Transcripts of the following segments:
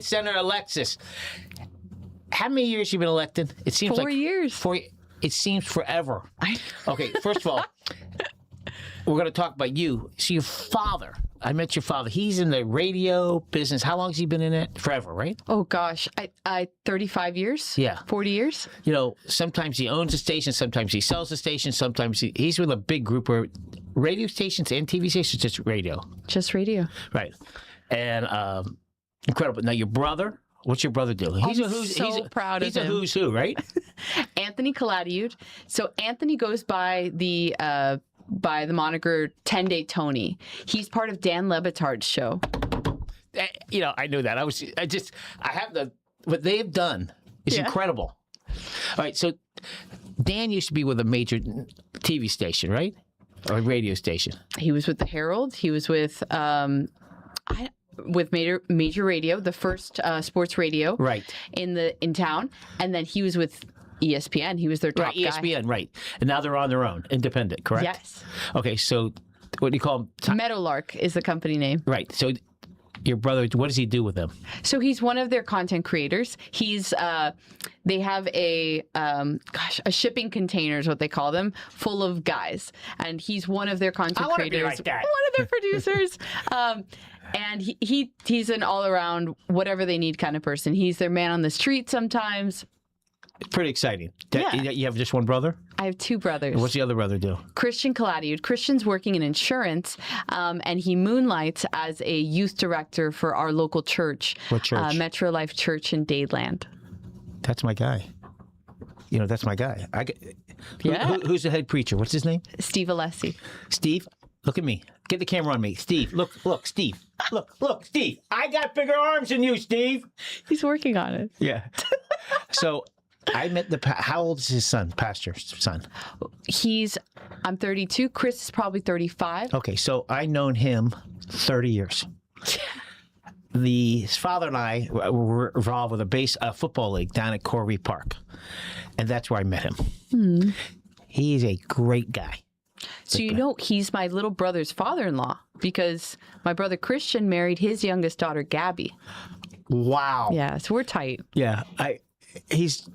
Senator Alexis, how many years you been elected? It seems 4 years. It seems forever. Okay, first of all, we're going to talk about you. So your father, I met your father. He's in the radio business. How long has he been in it? Forever, right? Oh gosh, I 35 years. Yeah, 40 years. You know, sometimes he owns a station, sometimes he sells a station, sometimes he's with a big group of radio stations and TV stations. Just radio. Just radio. Right, and incredible. Now your brother. What's your brother do? He's proud of him. He's a who's who, right? Anthony Calatayud. So Anthony goes by the moniker 10-Day Tony. He's part of Dan Le Batard's show. You know, I knew that. What they've done is incredible. All right, so Dan used to be with a major TV station, right? Or a radio station. He was with the Herald. He was with major radio, the first sports radio, right, in town, and then he was with ESPN. He was their top guy. ESPN, right, and now they're on their own, independent, correct? Yes. Okay, so what do you call them? Meadowlark is the company name. Right. So your brother, what does he do with them? So he's one of their content creators. He's they have a shipping container is what they call them, full of guys, and he's one of their content creators. Be like that. One of their producers. And he's an all-around, whatever they need kind of person. He's their man on the street sometimes. It's pretty exciting. Yeah. You have just one brother? I have two brothers. And what's the other brother do? Christian Calatayud. Christian's working in insurance, and he moonlights as a youth director for our local church. What church? Metro Life Church in Dadeland. That's my guy. You know, that's my guy. Who's the head preacher? What's his name? Steve Alessi. Steve, look at me. Get the camera on me. Steve, look, Steve. Look, Steve. I got bigger arms than you, Steve. He's working on it. Yeah. So I met how old is his son, pastor's son? I'm 32. Chris is probably 35. Okay, so I known him 30 years. His father and I were involved with a football league down at Corby Park, and that's where I met him. Mm. He's a great guy. So you know he's my little brother's father-in-law because my brother Christian married his youngest daughter, Gabby. Wow. Yeah, so we're tight. Yeah, he's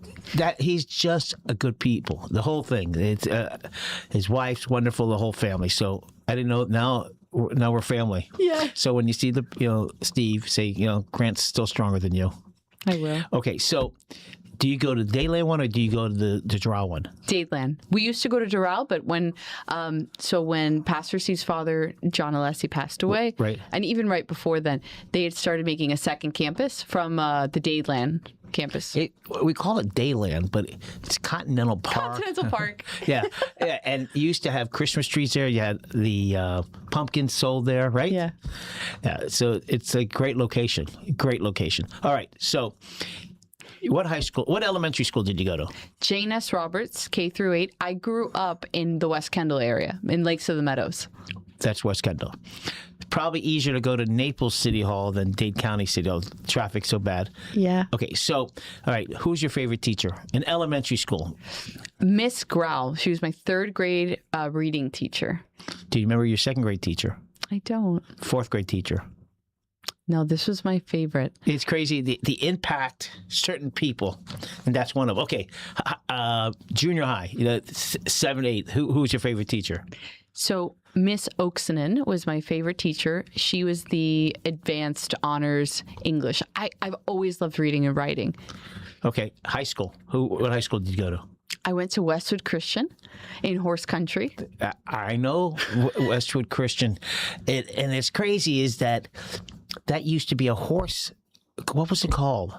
just a good people. The whole thing. It's his wife's wonderful. The whole family. So I didn't know. Now we're family. Yeah. So when you see Steve, say Grant's still stronger than you. I will. Okay, so. Do you go to the Dadeland one or do you go to the Doral one? Dadeland. We used to go to Doral, but when Pastor Steve's father, John Alessi, passed away, right, and even right before then, they had started making a second campus from the Dadeland campus. We call it Dayland, but it's Continental Park. Continental Park. Yeah, and you used to have Christmas trees there. You had the pumpkins sold there, right? Yeah. Yeah. So it's a great location. Great location. All right. So. What elementary school did you go to? Jane S. Roberts, K through 8. I grew up in the West Kendall area, in Lakes of the Meadows. That's West Kendall. It's probably easier to go to Naples City Hall than Dade County City Hall. Traffic's so bad. Yeah. Okay, so, all right, who's your favorite teacher in elementary school? Miss Growl. She was my third grade reading teacher. Do you remember your second grade teacher? I don't. Fourth grade teacher? No, this was my favorite. It's crazy the impact certain people, and that's one of them. Okay, junior high, 7, 8. Who's your favorite teacher? So Miss Oaksonen was my favorite teacher. She was the advanced honors English. I've always loved reading and writing. Okay, high school. What high school did you go to? I went to Westwood Christian in Horse Country. I know Westwood Christian, and it's crazy is that used to be a horse. What was it called?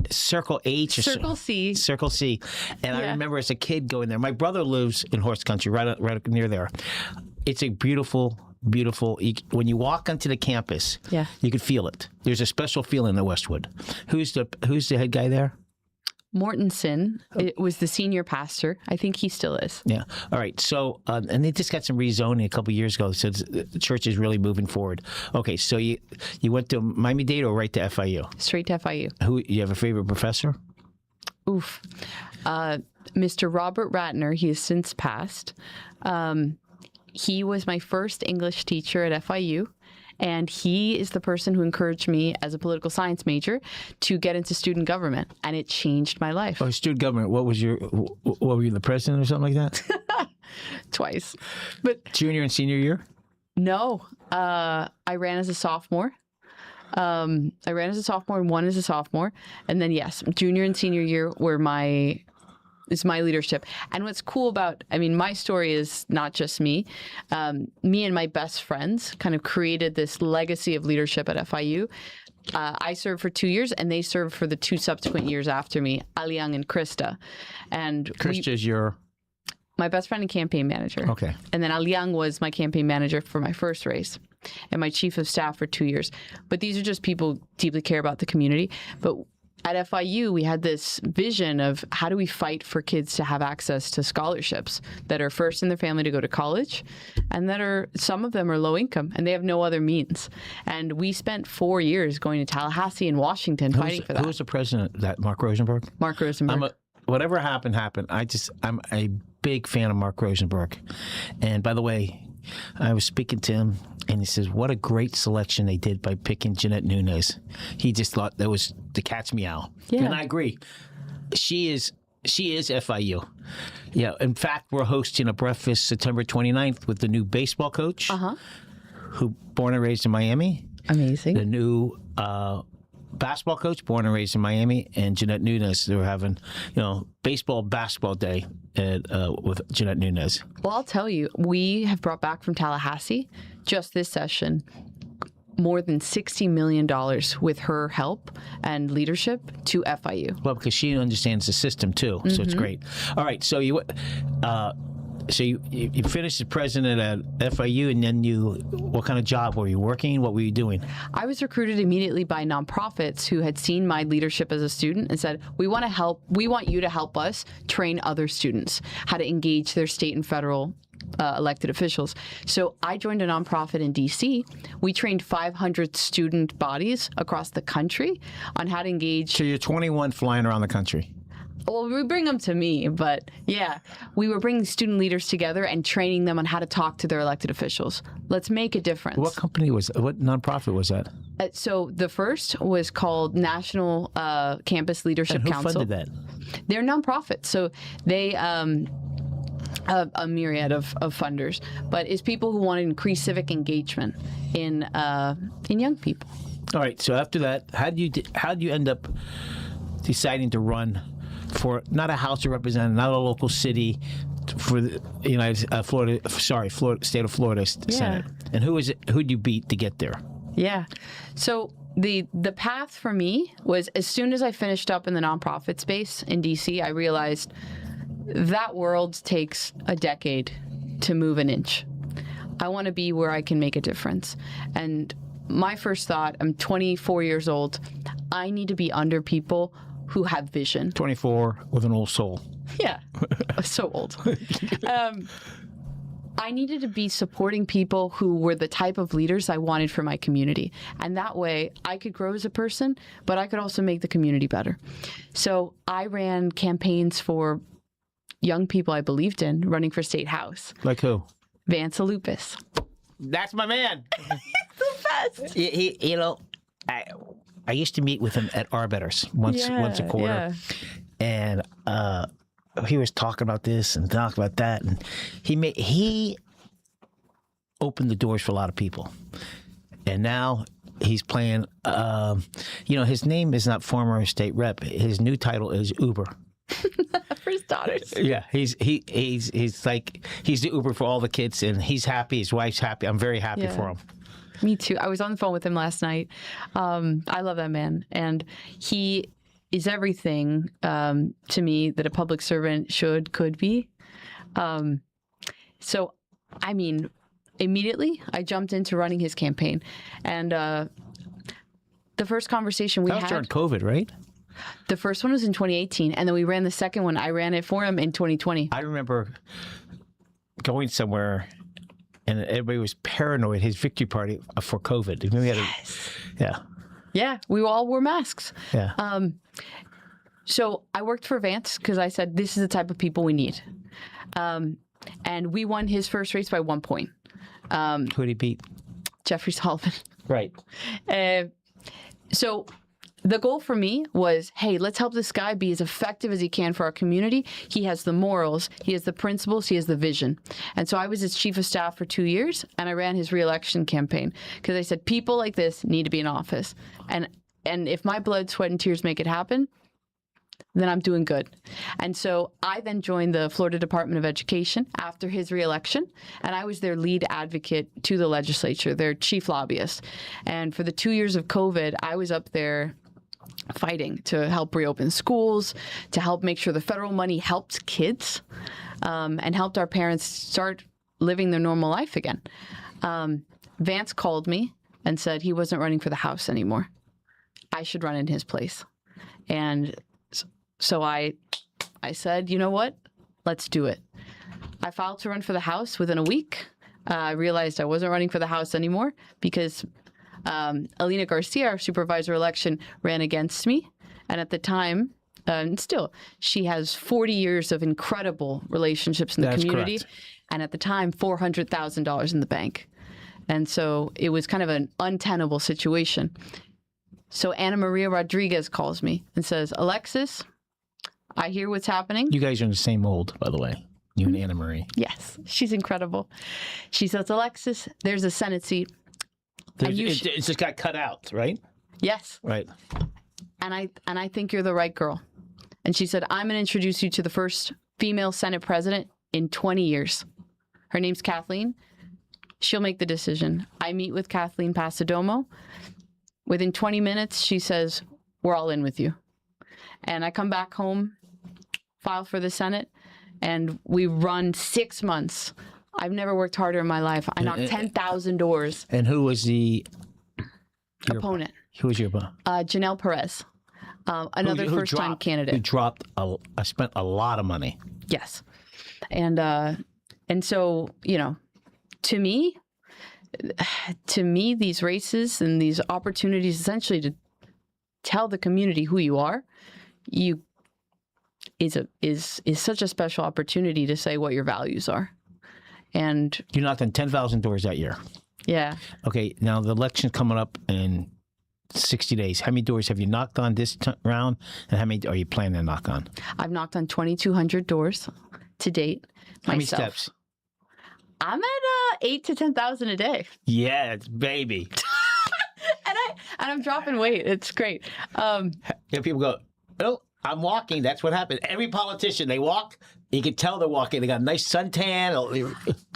Circle H or Circle C. Circle C. And I remember as a kid going there. My brother lives in Horse Country, right near there. It's a beautiful. When you walk onto the campus, you can feel it. There's a special feeling in Westwood. Who's the head guy there? Mortensen. It was the senior pastor. I think he still is. Yeah. All right. So, and they just got some rezoning a couple of years ago. So the church is really moving forward. Okay. So you went to Miami-Dade or right to FIU? Straight to FIU. Who you have a favorite professor? Oof. Mr. Robert Ratner. He has since passed. He was my first English teacher at FIU. And he is the person who encouraged me as a political science major to get into student government. And it changed my life. Oh, student government. What were you, the president or something like that? Twice. But junior and senior year? No. I ran as a sophomore. I ran as a sophomore and won as a sophomore. And then, yes, junior and senior year were my leadership. And what's cool about, my story is not just me. Me and my best friends kind of created this legacy of leadership at FIU. I served for 2 years, and they served for the 2 subsequent years after me, Aliang and Krista. And Krista's your... My best friend and campaign manager. Okay. And then Aliang was my campaign manager for my first race and my chief of staff for 2 years. But these are just people who deeply care about the community. But at FIU, we had this vision of how do we fight for kids to have access to scholarships that are first in their family to go to college, and some of them are low income and they have no other means. And we spent 4 years going to Tallahassee and Washington fighting for that. Who was the president? That Mark Rosenberg? Mark Rosenberg. Whatever happened. I'm a big fan of Mark Rosenberg. And by the way, I was speaking to him, and he says, what a great selection they did by picking Jeanette Nunez. He just thought that was the cat's meow. Yeah. And I agree. She is FIU. Yeah. In fact, we're hosting a breakfast September 29th with the new baseball coach, who born and raised in Miami. Amazing. The new basketball coach, born and raised in Miami, and Jeanette Nunez. They were having, basketball day with Jeanette Nunez. Well, I'll tell you, we have brought back from Tallahassee, just this session, more than $60 million with her help and leadership to FIU. Well, because she understands the system too, so it's great. All right, so you finished as president at FIU, and then what kind of job were you working? What were you doing? I was recruited immediately by nonprofits who had seen my leadership as a student and said, we want you to help us train other students how to engage their state and federal elected officials. So I joined a nonprofit in D.C. We trained 500 student bodies across the country on how to engage. So you're 21 flying around the country. Well, we bring them to me, but yeah, we were bringing student leaders together and training them on how to talk to their elected officials. Let's make a difference. What nonprofit was that? So the first was called National Campus Leadership Council. And who funded that? They're nonprofits, so they a myriad of funders, but it's people who want to increase civic engagement in young people. All right. So after that, how do you end up deciding to run for not a House of Representatives, not a local city, for the state of Florida Senate? And who'd you beat to get there? Yeah. So the path for me was, as soon as I finished up in the nonprofit space in DC, I realized that world takes a decade to move an inch. I want to be where I can make a difference. And my first thought, I'm 24 years old, I need to be under people who have vision. 24 with an old soul. Yeah, so old. I needed to be supporting people who were the type of leaders I wanted for my community. And that way I could grow as a person, but I could also make the community better. So I ran campaigns for young people I believed in, running for state house. Like who? Vance Lupus. That's my man. He's the best. I used to meet with him at Arbiters once a quarter. Yeah. And he was talking about this and talking about that, and he opened the doors for a lot of people. And now he's playing. His name is not former state rep. His new title is Uber. For his daughters. Yeah, he's like he's the Uber for all the kids, and he's happy. His wife's happy. I'm very happy for him. Me too. I was on the phone with him last night. I love that man, and he is everything to me that a public servant could be. So, immediately I jumped into running his campaign, and the first conversation we had. That was during COVID, right? The first one was in 2018, and then we ran the second one. I ran it for him in 2020. I remember going somewhere, and everybody was paranoid. His victory party for COVID. Yeah, we all wore masks. Yeah. So I worked for Vance because I said, this is the type of people we need. And we won his first race by 1 point. Who did he beat? Jeffrey Sullivan. Right. So the goal for me was, hey, let's help this guy be as effective as he can for our community. He has the morals, he has the principles, he has the vision. And so I was his chief of staff for 2 years, and I ran his reelection campaign because I said, people like this need to be in office. And if my blood, sweat, and tears make it happen, then I'm doing good. And so I then joined the Florida Department of Education after his reelection, and I was their lead advocate to the legislature, their chief lobbyist. And for the 2 years of COVID, I was up there fighting to help reopen schools, to help make sure the federal money helped kids, and helped our parents start living their normal life again. Vance called me and said he wasn't running for the House anymore. I should run in his place. And so I said, you know what? Let's do it. I filed to run for the House within a week. I realized I wasn't running for the House anymore because Alina Garcia, our supervisor election, ran against me. And at the time, and still, she has 40 years of incredible relationships in the community. Correct. And at the time, $400,000 in the bank. And so it was kind of an untenable situation. So Ana Maria Rodriguez calls me and says, Alexis, I hear what's happening. You guys are in the same mold, by the way. You and Anna Marie. Yes, she's incredible. She says, Alexis, there's a Senate seat. It just got cut out, right? Yes. Right. And I think you're the right girl. And she said, I'm going to introduce you to the first female Senate president in 20 years. Her name's Kathleen. She'll make the decision. I meet with Kathleen Pasadomo. Within 20 minutes, she says, we're all in with you. And I come back home, file for the Senate, and we run 6 months. I've never worked harder in my life. I knocked 10,000 doors. And who was your opponent? Who was your opponent? Janelle Perez, another first-time candidate. Who spent a lot of money. Yes. And so, to me, these races and these opportunities essentially to tell the community who you are, is such a special opportunity to say what your values are. And you knocked on 10,000 doors that year. Yeah. Okay. Now the election's coming up in 60 days. How many doors have you knocked on this round, and how many are you planning to knock on? I've knocked on 2,200 doors to date. How many steps? I'm at 8 to 10,000 a day. Yeah, baby. and I'm dropping weight. It's great. People go, oh, I'm walking. That's what happened. Every politician, they walk. You can tell they're walking. They got a nice suntan.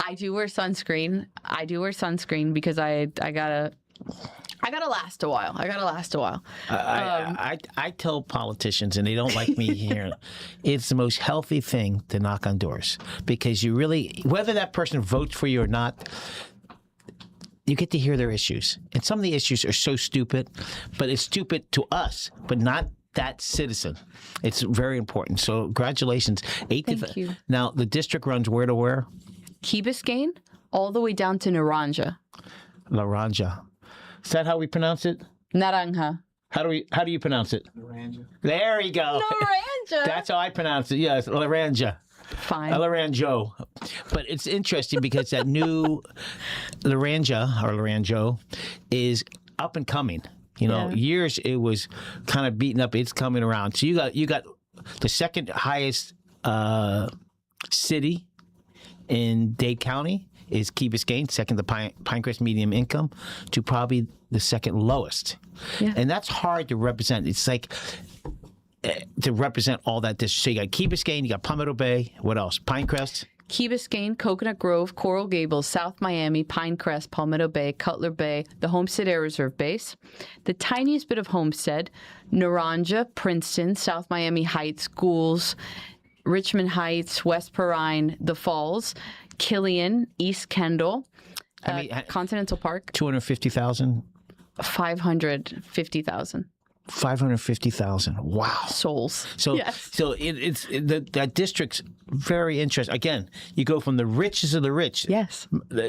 I do wear sunscreen. Because I gotta last a while. I tell politicians, and they don't like me here, it's the most healthy thing to knock on doors, because you really, whether that person votes for you or not, you get to hear their issues. And some of the issues are so stupid, but it's stupid to us, but not that citizen. It's very important. So congratulations. Thank you. Now, the district runs where to where? Key Biscayne, all the way down to Naranja. Naranja. Is that how we pronounce it? Naranja. How do you pronounce it? Naranja. There you go. Naranja. That's how I pronounce it. Yes, Naranja. Fine. Laranjo. But it's interesting because that new Laranja or Laranjo is up and coming. Years it was kind of beaten up. It's coming around. So you got the second highest city in Dade County is Key Biscayne, second to Pinecrest medium income, to probably the second lowest. Yeah. And that's hard to represent. It's like to represent all that district. So you got Key Biscayne, you got Palmetto Bay. What else? Pinecrest? Key Biscayne, Coconut Grove, Coral Gables, South Miami, Pinecrest, Palmetto Bay, Cutler Bay, the Homestead Air Reserve Base, the tiniest bit of Homestead, Naranja, Princeton, South Miami Heights, Goulds, Richmond Heights, West Perrine, The Falls, Killian, East Kendall, Continental Park. 250,000? 550,000. 550,000. Wow. Souls. So, yes. So that district's very interesting. Again, you go from the richest of the rich. Yes.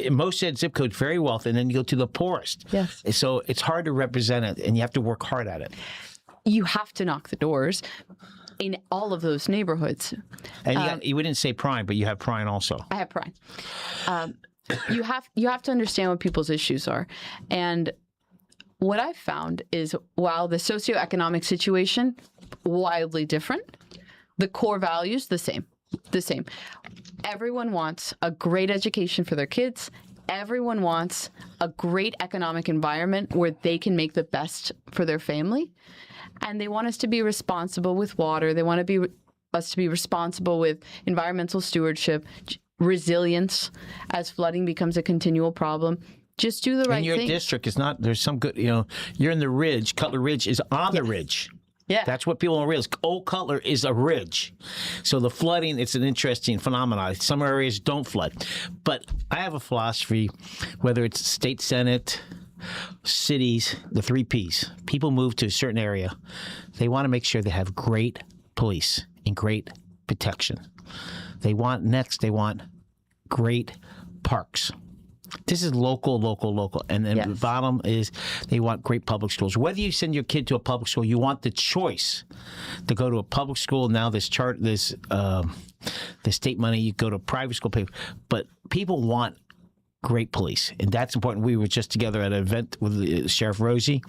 Most said zip code, very wealthy, and then you go to the poorest. Yes. So it's hard to represent it, and you have to work hard at it. You have to knock the doors in all of those neighborhoods. And you didn't say Prime, but you have Prime also. I have Prime. you have to understand what people's issues are. And what I've found is while the socioeconomic situation wildly different, the core values the same. Everyone wants a great education for their kids. Everyone wants a great economic environment where they can make the best for their family. And they want us to be responsible with water. They want us to be responsible with environmental stewardship, resilience as flooding becomes a continual problem. Just do the right thing. And your district is not, there's some good, you're in the ridge. Cutler Ridge is on the ridge. Yeah. That's what people don't realize. Old Cutler is a ridge. So the flooding, it's an interesting phenomenon. Some areas don't flood. But I have a philosophy, whether it's state senate, cities, the 3 Ps. People move to a certain area. They want to make sure they have great police and great protection. They want great parks. This is local. And then the bottom is they want great public schools. Whether you send your kid to a public school, you want the choice to go to a public school. Now the state money, you go to a private school. But people want great police, and that's important. We were just together at an event with Sheriff Rosie.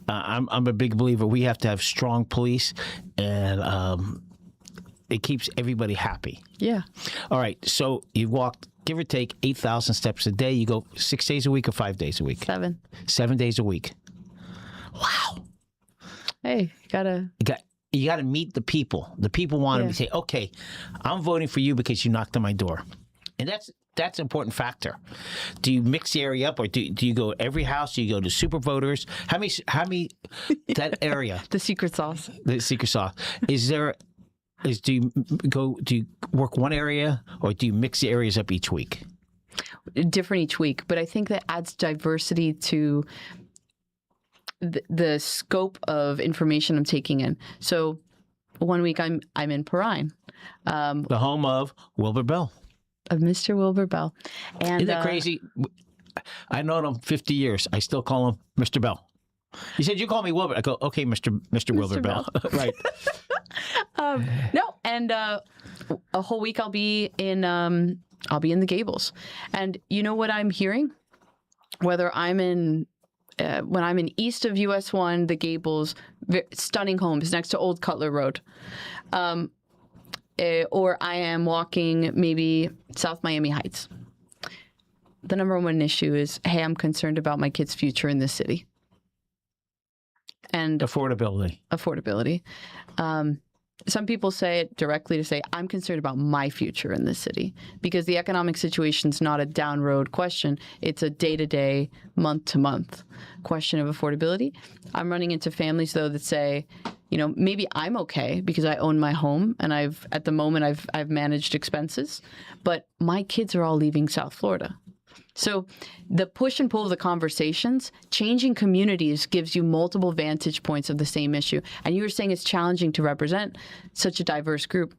I'm a big believer we have to have strong police, and it keeps everybody happy. Yeah. All right, so you walked, give or take, 8,000 steps a day. You go 6 days a week or 5 days a week? 7. 7 days a week. Wow. Hey, you got to meet the people. The people want to say, okay, I'm voting for you because you knocked on my door. And that's an important factor. Do you mix the area up, or do you go every house? Do you go to super voters? How many that area? The secret sauce. The secret sauce. Do you work one area, or do you mix the areas up each week? Different each week, but I think that adds diversity to the scope of information I'm taking in. So 1 week I'm in Perrine, the home of Wilbur Bell. Of Mr. Wilbur Bell. And isn't that crazy? I known him 50 years. I still call him Mr. Bell. He said, "You call me Wilbur." I go, "Okay, Mr. Wilbur Bell." Right. No, and a whole week I'll be in the Gables, and you know what I'm hearing? Whether I'm in when I'm in east of US 1, the Gables, stunning homes next to Old Cutler Road. Or I am walking maybe South Miami Heights. The number one issue is, hey, I'm concerned about my kid's future in this city. And affordability. Some people say it directly to say, I'm concerned about my future in this city, because the economic situation is not a down road question. It's a day-to-day, month-to-month question of affordability. I'm running into families, though, that say, maybe I'm okay because I own my home and I've managed expenses, but my kids are all leaving South Florida. So the push and pull of the conversations, changing communities gives you multiple vantage points of the same issue. And you were saying it's challenging to represent such a diverse group.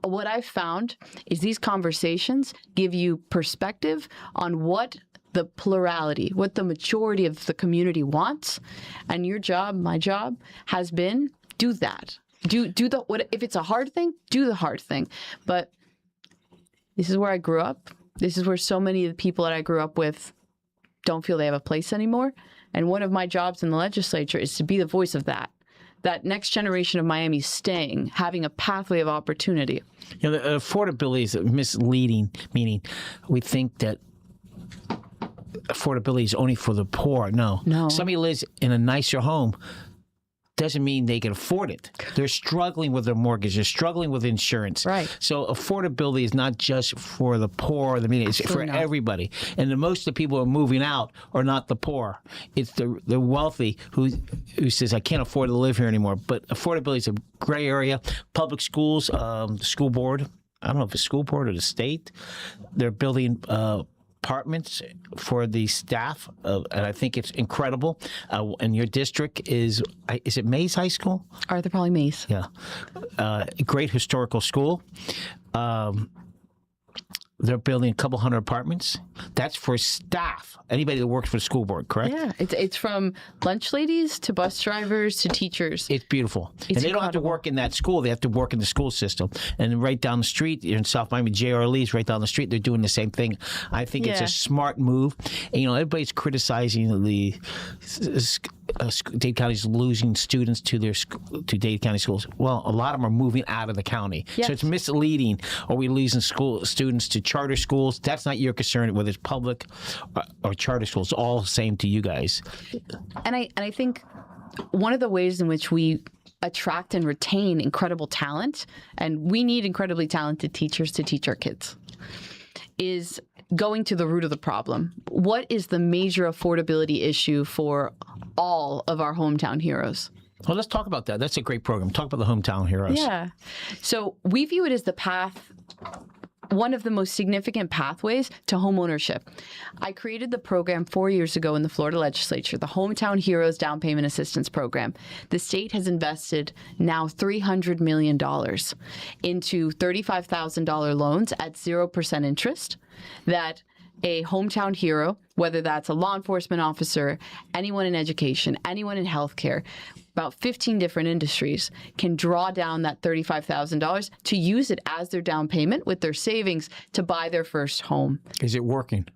What I've found is these conversations give you perspective on what the plurality, what the majority of the community wants. And your job, my job, has been do that. If it's a hard thing, do the hard thing. But this is where I grew up. This is where so many of the people that I grew up with don't feel they have a place anymore. And one of my jobs in the legislature is to be the voice of that next generation of Miami staying, having a pathway of opportunity. The affordability is misleading, meaning we think that affordability is only for the poor. No. Somebody lives in a nicer home doesn't mean they can afford it. They're struggling with their mortgage. They're struggling with insurance. Right. So affordability is not just for the poor or the median. It's for everybody. And most of the people who are moving out are not the poor. It's the wealthy who says, I can't afford to live here anymore. But affordability is a gray area. Public schools, the school board, I don't know if it's school board or the state, they're building apartments for the staff, and I think it's incredible. And your district is it Mays High School? Arthur Pauli Mays. Yeah. Great historical school. they're building a couple hundred apartments. That's for staff, anybody that works for the school board, correct? Yeah, it's from lunch ladies to bus drivers to teachers. It's beautiful. And they don't have to work in that school. They have to work in the school system. And right down the street, in South Miami, J.R. Lee's right down the street, they're doing the same thing. I think it's a smart move. And, everybody's criticizing the Dade County's losing students to Dade County schools. Well, a lot of them are moving out of the county. Yes. So it's misleading. Are we losing students to charter schools? That's not your concern, whether it's public or charter schools. It's all the same to you guys. And I think one of the ways in which we attract and retain incredible talent, and we need incredibly talented teachers to teach our kids, is going to the root of the problem. What is the major affordability issue for all of our hometown heroes? Well, let's talk about that. That's a great program. Talk about the hometown heroes. Yeah. So we view it as the path, one of the most significant pathways to homeownership. I created the program 4 years ago in the Florida legislature, the Hometown Heroes Down Payment Assistance Program. The state has invested now $300 million into $35,000 loans at 0% interest that a hometown hero, whether that's a law enforcement officer, anyone in education, anyone in healthcare, about 15 different industries, can draw down that $35,000 to use it as their down payment with their savings to buy their first home. Is it working?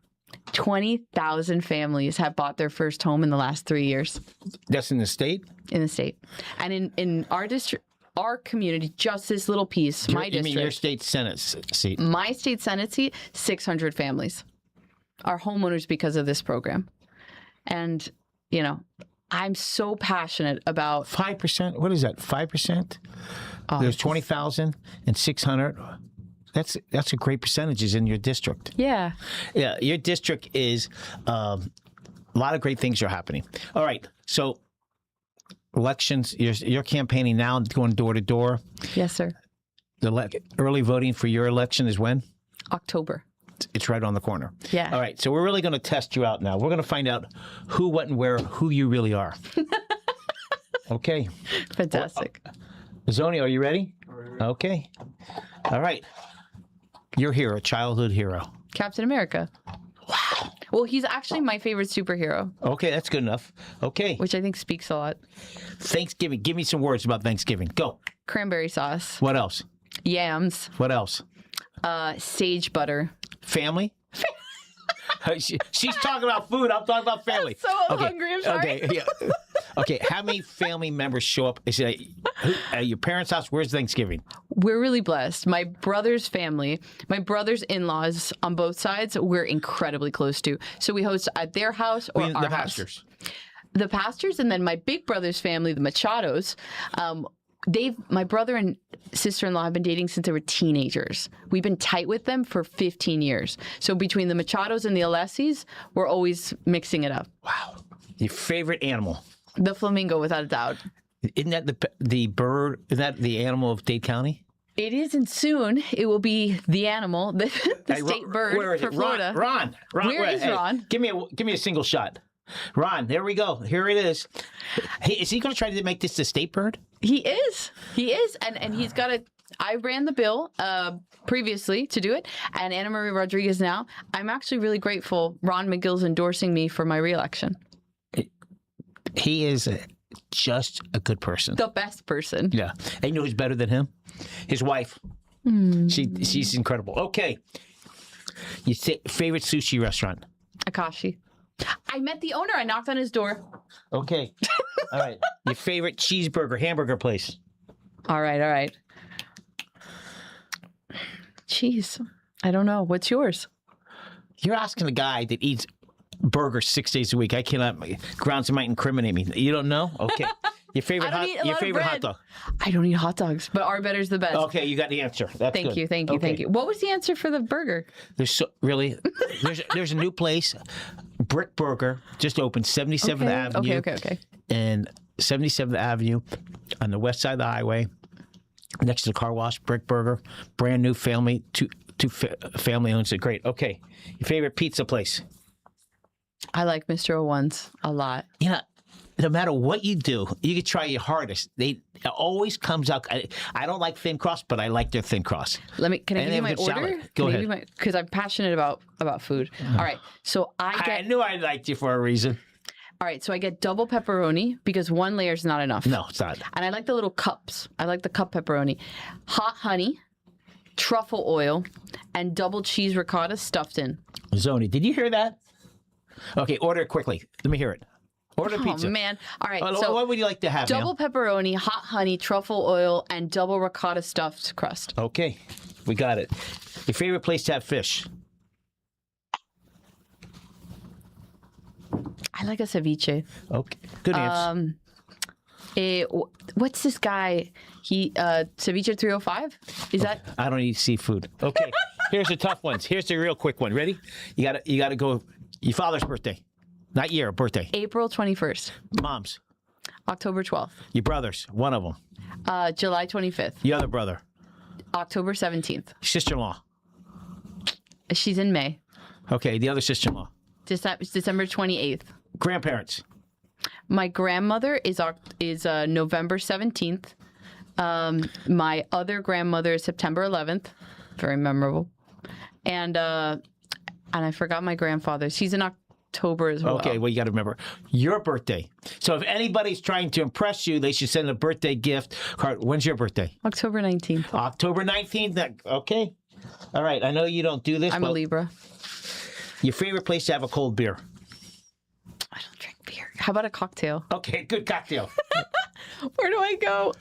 20,000 families have bought their first home in the last 3 years. That's in the state? In the state. And in our district, our community, just this little piece, my district. You mean your state Senate seat? My state Senate seat, 600 families are homeowners because of this program. And, I'm so passionate about 5%. What is that? 5%? There's 20,000 and 600. That's a great percentages in your district. Yeah. Yeah. Your district is a lot of great things are happening. All right. So elections. You're campaigning now, going door to door. Yes, sir. The early voting for your election is when? October. It's right on the corner. Yeah. All right. So we're really going to test you out now. We're going to find out who, what, and where, who you really are. Okay. Fantastic. Zoni, are you ready? Okay. All right. Your hero, childhood hero. Captain America. Wow. Well, he's actually my favorite superhero. Okay, that's good enough. Okay. Which I think speaks a lot. Thanksgiving. Give me some words about Thanksgiving. Go. Cranberry sauce. What else? Yams. What else? Sage butter. Family? She's talking about food. I'm talking about family. I'm hungry. I'm sorry. Okay. Yeah. Okay. How many family members show up? Is it at your parents' house? Where's Thanksgiving? We're really blessed. My brother's family, my brother's in-laws on both sides, we're incredibly close to. So we host at their house or our the house. pastors. The pastors, and then my big brother's family, the Machados. My brother and sister-in-law have been dating since they were teenagers. We've been tight with them for 15 years. So between the Machados and the Alessis, we're always mixing it up. Wow. Your favorite animal? The flamingo, without a doubt. Isn't that the bird? Isn't that the animal of Dade County? It is, and soon it will be the animal, the state bird where is for it? Florida. Ron. Where is Ron? Give me a single shot. Ron, there we go. Here it is. Hey, is he going to try to make this the state bird? He is, and he's got I ran the bill previously to do it, and Anna Marie Rodriguez now. I'm actually really grateful Ron McGill's endorsing me for my reelection. He is just a good person. The best person. Yeah. And you know who's better than him? His wife. She's incredible. Okay. Your favorite sushi restaurant? Akashi. I met the owner. I knocked on his door. Okay. All right. Your favorite cheeseburger, hamburger place? All right. Jeez. I don't know. What's yours? You're asking a guy that eats burgers 6 days a week. I cannot. Grounds that might incriminate me. You don't know? Okay. Your favorite hot dog? I don't eat hot dogs, but our better's the best. Okay, you got the answer. That's Thank good. Thank you. What was the answer for the burger? There's a new place, Brick Burger, just opened 77th Avenue. Okay. And 77th Avenue on the west side of the highway, next to the car wash, Brick Burger, brand new family, two family owns it. Great. Okay, your favorite pizza place? I like Mr. Owen's a lot. You know, no matter what you do, you can try your hardest. It always comes out. I don't like thin crust, but I like their thin crust. Can I give you my order? Salad. Go ahead. Because I'm passionate about food. All right. So I knew I liked you for a reason. All right, so I get double pepperoni because one layer is not enough. No, it's not. And I like the little cups. I like the cup pepperoni. Hot honey, truffle oil, and double cheese ricotta stuffed in. Zoni, did you hear that? Okay, order it quickly. Let me hear it. Order pizza. Oh, man. All right, so what would you like to have, double pepperoni, hot honey, truffle oil, and double ricotta stuffed crust. Okay, we got it. Your favorite place to have fish? I like a ceviche. Okay, good answer. What's this guy? Ceviche 305? Is that? I don't eat seafood. Okay, here's the tough ones. Here's the real quick one. Ready? You gotta go. Your father's birthday, not year, birthday. April 21st. Mom's. October 12th. Your brothers, one of them. July 25th. The other brother. October 17th. Sister-in-law. She's in May. Okay, the other sister-in-law. December 28th. Grandparents. My grandmother is November 17th. My other grandmother is September 11th. Very memorable. And I forgot my grandfather's. He's in October as well. Okay, well, you got to remember your birthday. So if anybody's trying to impress you, they should send a birthday gift card. When's your birthday? October 19th. October 19th? Okay. All right, I know you don't do this. I'm a Libra. Your favorite place to have a cold beer? I don't drink beer. How about a cocktail? Okay, good cocktail. Where do I go?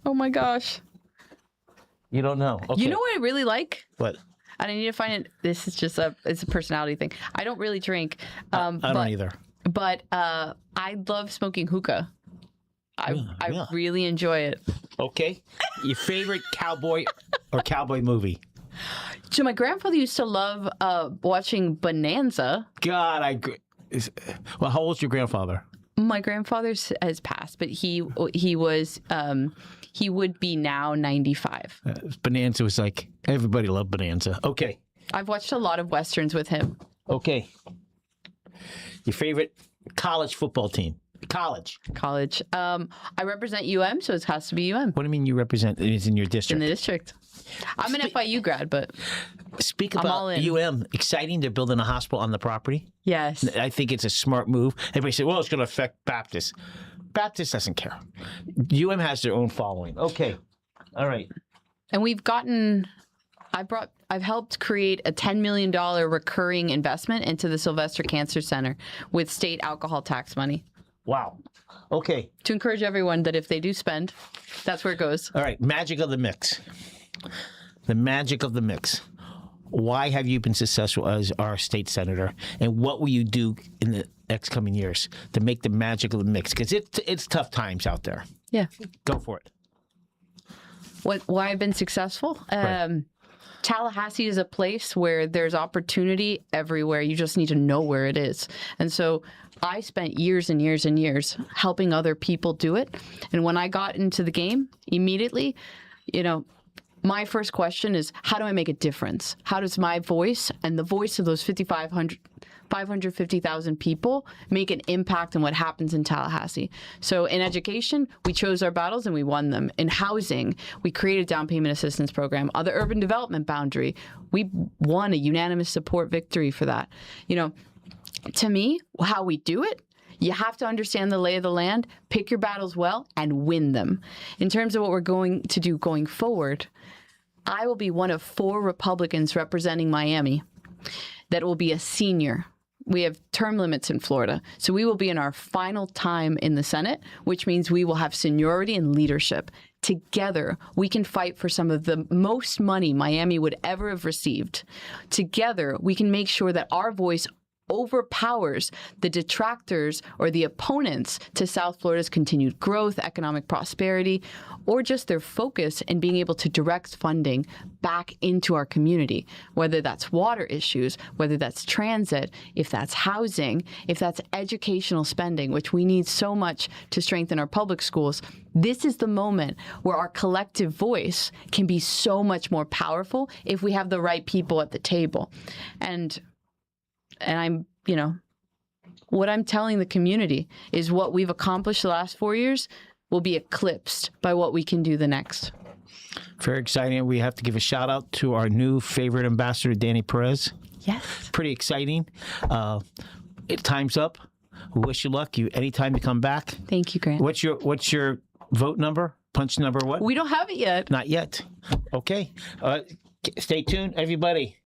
Oh my gosh. You don't know. Okay. You know what I really like? What? And I need to find it. This is just it's a personality thing. I don't really drink. I don't either. But I love smoking hookah. I really enjoy it. Okay. Your favorite cowboy or cowboy movie? So my grandfather used to love watching Bonanza. God, well, how old's your grandfather? My grandfather has passed, but he was he would be now 95. Bonanza was like, everybody loved Bonanza. Okay. I've watched a lot of Westerns with him. Okay. Your favorite college football team? College. I represent UM, so it has to be UM. What do you mean you represent? It's in your district? In the district. I'm an FIU grad, but speak about UM. Exciting. They're building a hospital on the property. Yes. I think it's a smart move. Everybody said, well, it's going to affect Baptists. Baptist doesn't care. UM has their own following. Okay. All right. And I've helped create a $10 million recurring investment into the Sylvester Cancer Center with state alcohol tax money. Wow. Okay. To encourage everyone that if they do spend, that's where it goes. All right. Magic of the mix. The magic of the mix. Why have you been successful as our state senator? And what will you do in the next coming years to make the magic of the mix? Because it's tough times out there. Yeah. Go for it. Why I've been successful? Right. Tallahassee is a place where there's opportunity everywhere. You just need to know where it is. And so I spent years and years and years helping other people do it. And when I got into the game, immediately, my first question is, how do I make a difference? How does my voice and the voice of those 550,000 people make an impact on what happens in Tallahassee? So in education, we chose our battles and we won them. In housing, we created a down payment assistance program. On the urban development boundary, we won a unanimous support victory for that. To me, how we do it, you have to understand the lay of the land, pick your battles well, and win them. In terms of what we're going to do going forward, I will be one of 4 Republicans representing Miami that will be a senior. We have term limits in Florida, so we will be in our final time in the Senate, which means we will have seniority and leadership. Together, we can fight for some of the most money Miami would ever have received. Together, we can make sure that our voice overpowers the detractors or the opponents to South Florida's continued growth, economic prosperity, or just their focus in being able to direct funding back into our community, whether that's water issues, whether that's transit, if that's housing, if that's educational spending, which we need so much to strengthen our public schools. This is the moment where our collective voice can be so much more powerful if we have the right people at the table. And I'm, what I'm telling the community is what we've accomplished the last 4 years will be eclipsed by what we can do the next. Very exciting. We have to give a shout out to our new favorite ambassador, Danny Perez. Yes. Pretty exciting. Time's up. We wish you luck. Anytime you come back. Thank you, Grant. What's your vote number? Punch number what? We don't have it yet. Not yet. Okay. Stay tuned, everybody.